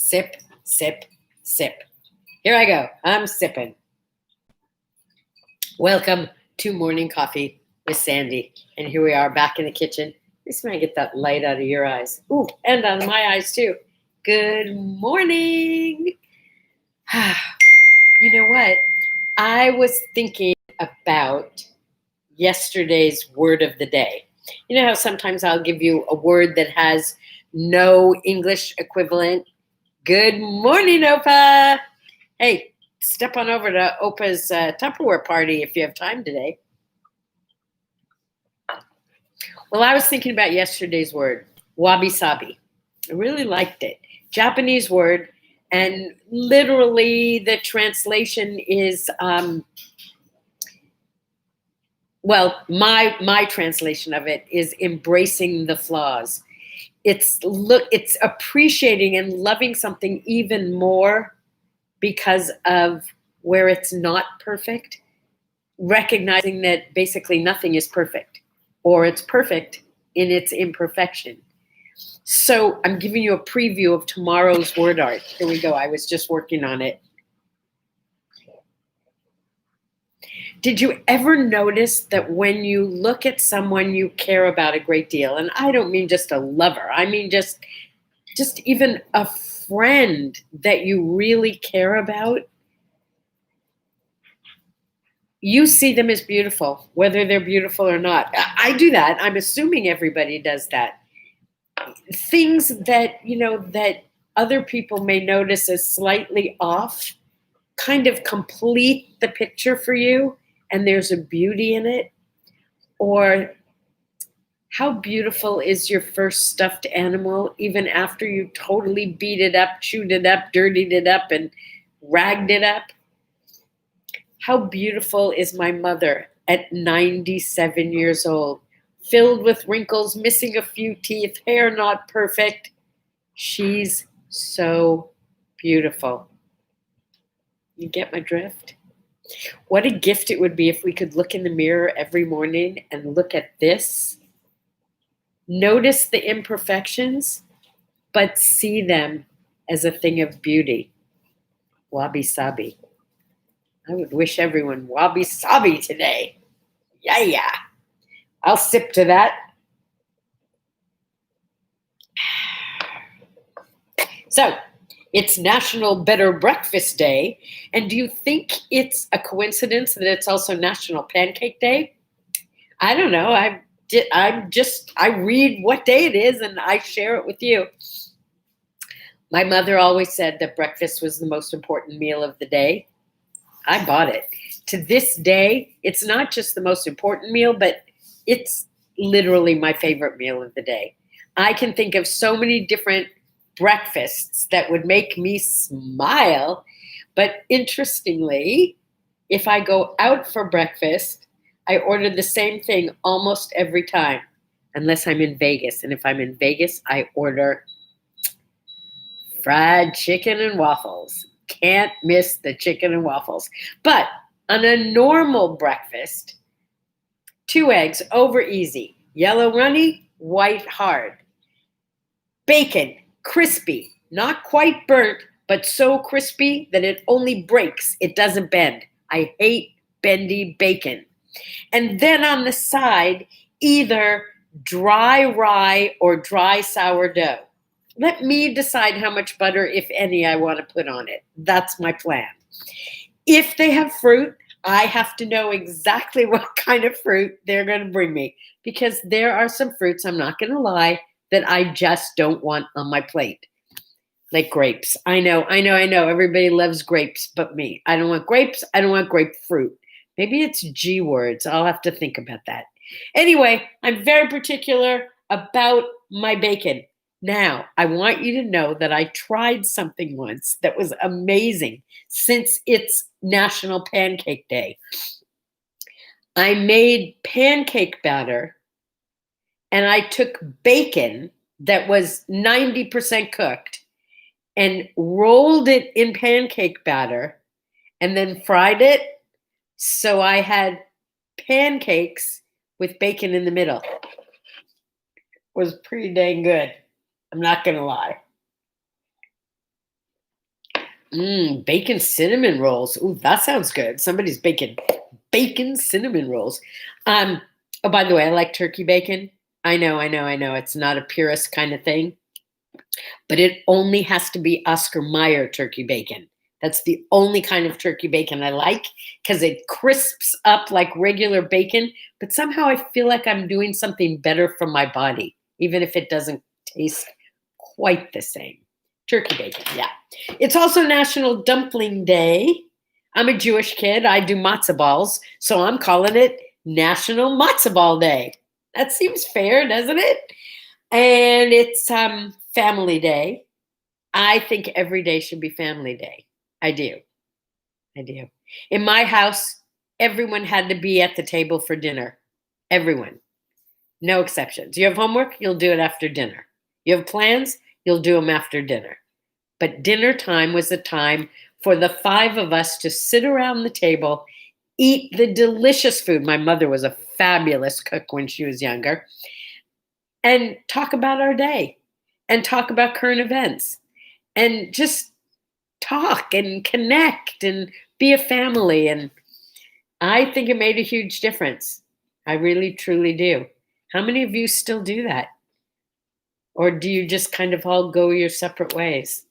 Sip, sip, sip. Here I go. I'm sipping. Welcome to Morning Coffee with Sandye. And here we are back in the kitchen. At least when I get that light out of your eyes. Ooh, and out of my eyes too. Good morning. You know what? I was thinking about yesterday's word of the day. You know how sometimes I'll give you a word that has no English equivalent? Good morning, Opa. Hey, step on over to Opa's Tupperware party if you have time today. Well, I was thinking about yesterday's word, wabi-sabi. I really liked it. Japanese word, and literally the translation is, my translation of it is embracing the flaws. It's appreciating and loving something even more because of where it's not perfect, recognizing that basically nothing is perfect, or it's perfect in its imperfection. So I'm giving you a preview of tomorrow's word art. Here we go. I was just working on it. Did you ever notice that when you look at someone you care about a great deal, and I don't mean just a lover, I mean just even a friend that you really care about, you see them as beautiful, whether they're beautiful or not. I do that. I'm assuming everybody does that. Things that, that other people may notice as slightly off kind of complete the picture for you, and there's a beauty in it. Or how beautiful is your first stuffed animal, even after you totally beat it up, chewed it up, dirtied it up, and ragged it up? How beautiful is my mother at 97 years old, filled with wrinkles, missing a few teeth, hair not perfect. She's so beautiful. You get my drift? What a gift it would be if we could look in the mirror every morning and look at this. Notice the imperfections, but see them as a thing of beauty. Wabi-sabi. I would wish everyone wabi-sabi today. Yeah. I'll sip to that. So, it's National Better Breakfast Day. And do you think it's a coincidence that it's also National Pancake Day? I don't know. I read what day it is and I share it with you. My mother always said that breakfast was the most important meal of the day. I bought it. To this day, it's not just the most important meal, but it's literally my favorite meal of the day. I can think of so many different breakfasts that would make me smile. But interestingly, if I go out for breakfast, I order the same thing almost every time, unless I'm in Vegas. And if I'm in Vegas, I order fried chicken and waffles. Can't miss the chicken and waffles. But on a normal breakfast, 2 eggs over easy, yellow runny, white hard. Bacon, crispy, not quite burnt, but so crispy that it only breaks. It doesn't bend. I hate bendy bacon. And then on the side, either dry rye or dry sourdough. Let me decide how much butter, if any, I want to put on it. That's my plan. If they have fruit, I have to know exactly what kind of fruit they're going to bring me, because there are some fruits, I'm not going to lie, that I just don't want on my plate. Like grapes. I know. Everybody loves grapes but me. I don't want grapes. I don't want grapefruit. Maybe it's G words. I'll have to think about that. Anyway, I'm very particular about my bacon. Now, I want you to know that I tried something once that was amazing since it's National Pancake Day. I made pancake batter, and I took bacon that was 90% cooked and rolled it in pancake batter and then fried it. So I had pancakes with bacon in the middle. It was pretty dang good. I'm not going to lie. Bacon cinnamon rolls. Ooh, that sounds good. Somebody's baking bacon cinnamon rolls. Um, oh, by the way, I like turkey bacon. I know. It's not a purist kind of thing, but it only has to be Oscar Mayer turkey bacon. That's the only kind of turkey bacon I like because it crisps up like regular bacon, but somehow I feel like I'm doing something better for my body, even if it doesn't taste quite the same. Turkey bacon, yeah. It's also National Dumpling Day. I'm a Jewish kid. I do matzo balls, so I'm calling it National Matzo Ball Day. That seems fair, doesn't it? And it's Family Day. I think every day should be Family Day. I do. I do. In my house, everyone had to be at the table for dinner. Everyone. No exceptions. You have homework, you'll do it after dinner. You have plans, you'll do them after dinner. But dinner time was the time for the five of us to sit around the table, eat the delicious food. My mother was a fabulous cook when she was younger, and talk about our day and talk about current events and just talk and connect and be a family. And I think it made a huge difference. I really, truly do. How many of you still do that? Or do you just kind of all go your separate ways?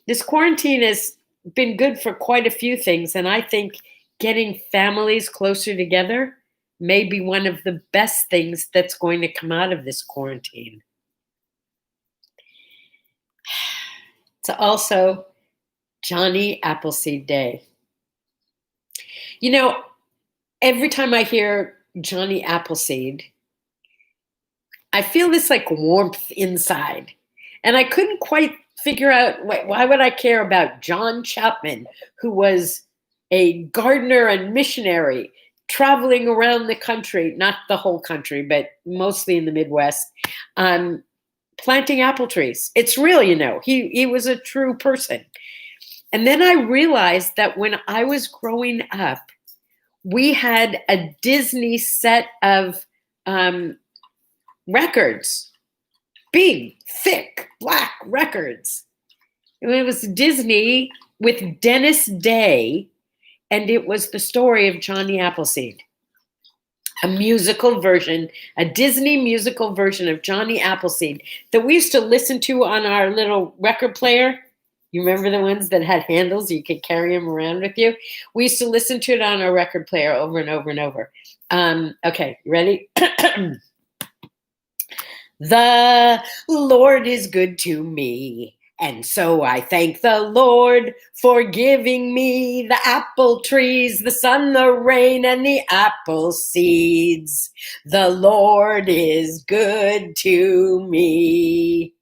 This quarantine has been good for quite a few things. And I think getting families closer together may be one of the best things that's going to come out of this quarantine. It's also Johnny Appleseed Day. You know, every time I hear Johnny Appleseed, I feel this like warmth inside. And I couldn't quite figure out why would I care about John Chapman, who was a gardener and missionary traveling around the country, not the whole country, but mostly in the Midwest, planting apple trees. It's real, he was a true person. And then I realized that when I was growing up, we had a Disney set of records, big, thick, black records. It was Disney with Dennis Day, and it was the story of Johnny Appleseed. A musical version, a Disney musical version of Johnny Appleseed that we used to listen to on our little record player. You remember the ones that had handles? You could carry them around with you. We used to listen to it on our record player over and over and over. Okay, ready? The Lord is good to me, and so I thank the Lord for giving me the apple trees, the sun, the rain, and the apple seeds. The Lord is good to me.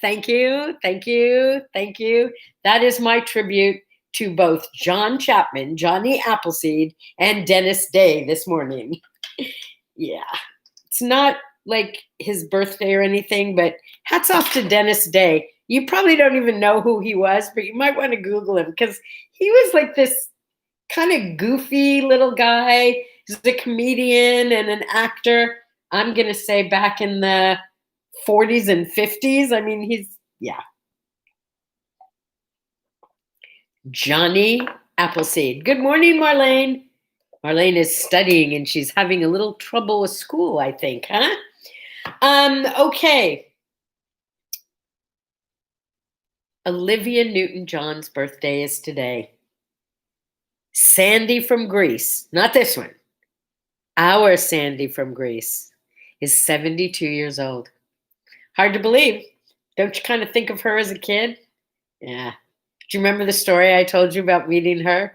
Thank you, thank you, thank you. That is my tribute to both John Chapman, Johnny Appleseed, and Dennis Day this morning. Yeah, it's not like his birthday or anything, but hats off to Dennis Day. You probably don't even know who he was, but you might want to Google him because he was like this kind of goofy little guy. He's a comedian and an actor. I'm going to say back in the 40s and 50s. I mean, yeah. Johnny Appleseed. Good morning, Marlene. Marlene is studying and she's having a little trouble with school, I think, huh? Okay. Olivia Newton-John's birthday is today. Sandy from Greece, not this one. Our Sandy from Greece is 72 years old. Hard to believe. Don't you kind of think of her as a kid? Yeah. Do you remember the story I told you about meeting her?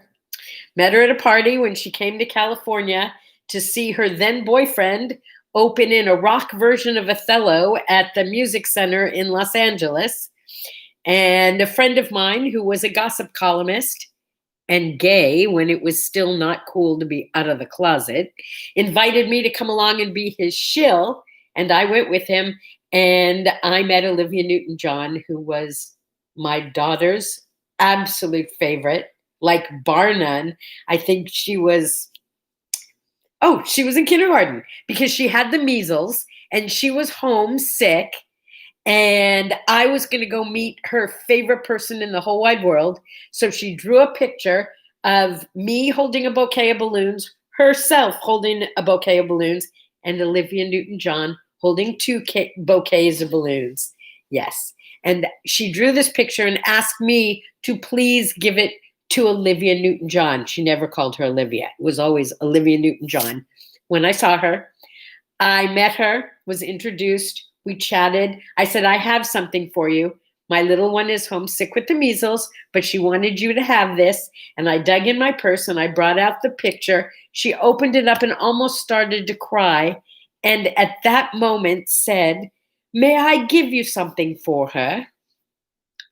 Met her at a party when she came to California to see her then boyfriend open in a rock version of Othello at the Music Center in Los Angeles. And a friend of mine who was a gossip columnist and gay when it was still not cool to be out of the closet, invited me to come along and be his shill. And I went with him and I met Olivia Newton-John, who was my daughter's absolute favorite, like bar none. I think she was in kindergarten because she had the measles and she was home sick. And I was going to go meet her favorite person in the whole wide world. So she drew a picture of me holding a bouquet of balloons, herself holding a bouquet of balloons, and Olivia Newton-John holding two bouquets of balloons. Yes. And she drew this picture and asked me to please give it to Olivia Newton-John. She never called her Olivia. It was always Olivia Newton-John. When I saw her, I met her, was introduced, we chatted. I said, I have something for you. My little one is homesick with the measles, but she wanted you to have this. And I dug in my purse and I brought out the picture. She opened it up and almost started to cry. And at that moment said, may I give you something for her?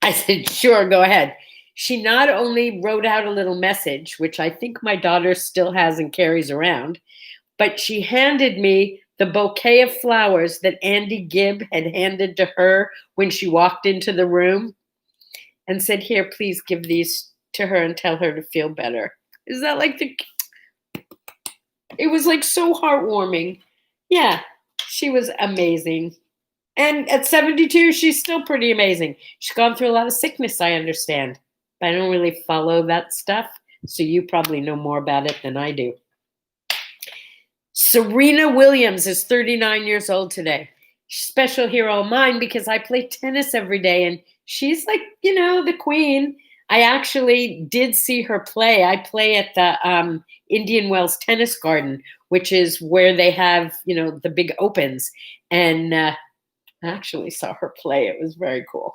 I said, sure, go ahead. She not only wrote out a little message, which I think my daughter still has and carries around, but she handed me the bouquet of flowers that Andy Gibb had handed to her when she walked into the room and said, here, please give these to her and tell her to feel better. Is that like it was like so heartwarming. Yeah, she was amazing. And at 72, she's still pretty amazing. She's gone through a lot of sickness, I understand, but I don't really follow that stuff. So you probably know more about it than I do. Serena Williams is 39 years old today. Special hero of mine because I play tennis every day and she's like, the queen. I actually did see her play. I play at the Indian Wells Tennis Garden, which is where they have, the big opens. And I actually saw her play. It was very cool.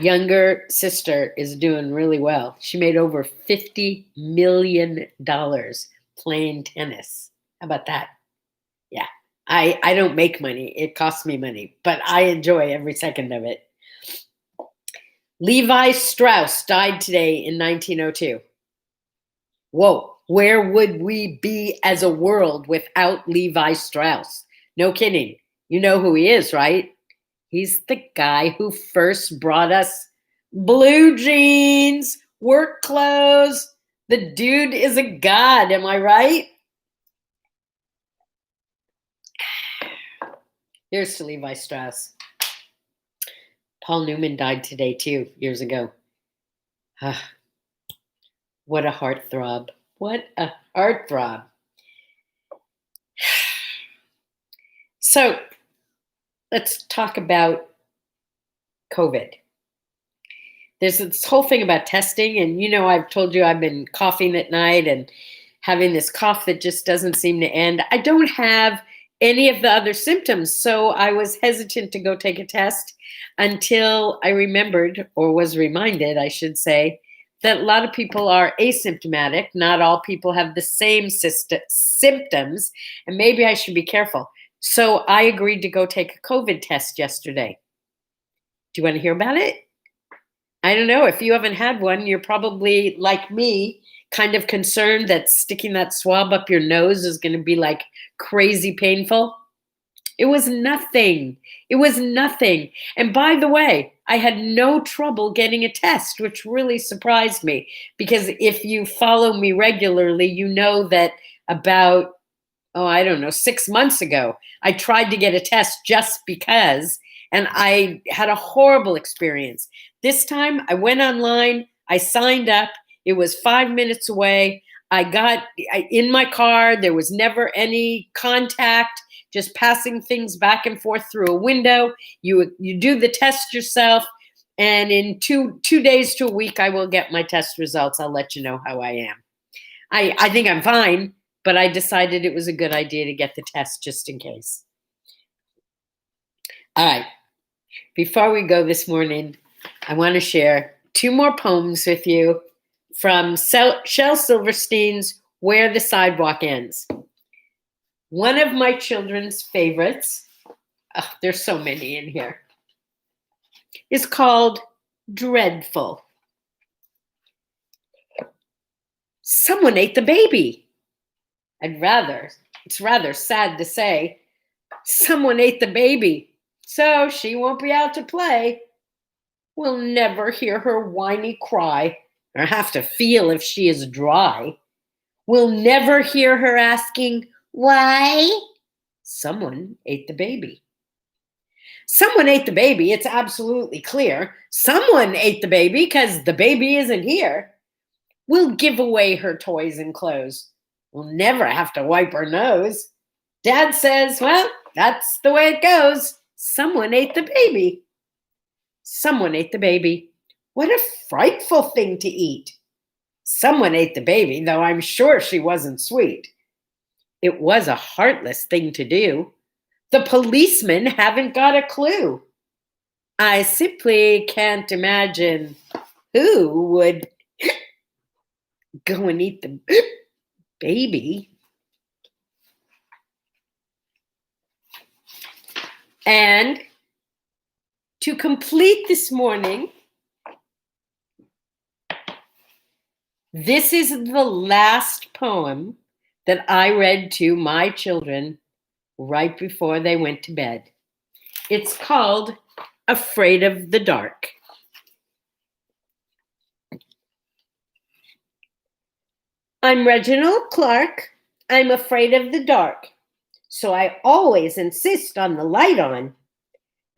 Younger sister is doing really well. She made over $50 million playing tennis. How about that? Yeah. I don't make money. It costs me money, but I enjoy every second of it. Levi Strauss died today in 1902. Whoa, where would we be as a world without Levi Strauss? No kidding. You know who he is, right? He's the guy who first brought us blue jeans, work clothes. The dude is a god, am I right? Here's to Levi Strauss. Paul Newman died today, too, years ago. What a heartthrob. What a heartthrob. So let's talk about COVID. There's this whole thing about testing, and I've told you I've been coughing at night and having this cough that just doesn't seem to end. I don't have any of the other symptoms, so I was hesitant to go take a test until I remembered, or was reminded, I should say, that a lot of people are asymptomatic. Not all people have the same symptoms, and maybe I should be careful. So I agreed to go take a COVID test yesterday. Do you want to hear about it? I don't know. If you haven't had one, you're probably like me, kind of concerned that sticking that swab up your nose is going to be like crazy painful. It was nothing. It was nothing. And by the way, I had no trouble getting a test, which really surprised me, because if you follow me regularly, you know that about 6 months ago, I tried to get a test just because, and I had a horrible experience. This time I went online, I signed up, it was 5 minutes away. I got in my car, there was never any contact, just passing things back and forth through a window. You do the test yourself, and in two days to a week, I will get my test results. I'll let you know how I am. I think I'm fine, but I decided it was a good idea to get the test just in case. All right. Before we go this morning, I want to share 2 more poems with you from Shel Silverstein's Where the Sidewalk Ends. One of my children's favorites, there's so many in here, is called Dreadful. Someone ate the baby. It's rather sad to say, someone ate the baby, so she won't be out to play. We'll never hear her whiny cry or have to feel if she is dry. We'll never hear her asking, why? Someone ate the baby. Someone ate the baby. It's absolutely clear. Someone ate the baby because the baby isn't here. We'll give away her toys and clothes. We'll never have to wipe her nose. Dad says, well, that's the way it goes. Someone ate the baby. Someone ate the baby. What a frightful thing to eat. Someone ate the baby, though I'm sure she wasn't sweet. It was a heartless thing to do. The policemen haven't got a clue. I simply can't imagine who would go and eat the baby. And to complete this morning, this is the last poem that I read to my children right before they went to bed. It's called Afraid of the Dark. I'm Reginald Clark. I'm afraid of the dark, so I always insist on the light on,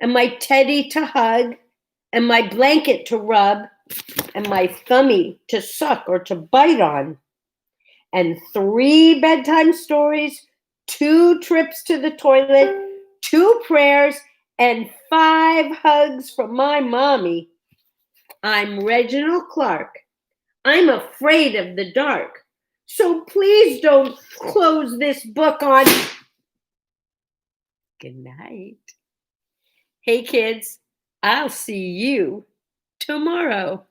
and my teddy to hug, and my blanket to rub, and my thummy to suck or to bite on, and 3 bedtime stories, 2 trips to the toilet, 2 prayers, and 5 hugs from my mommy. I'm Reginald Clark. I'm afraid of the dark. So please don't close this book on. Good night. Hey kids, I'll see you tomorrow.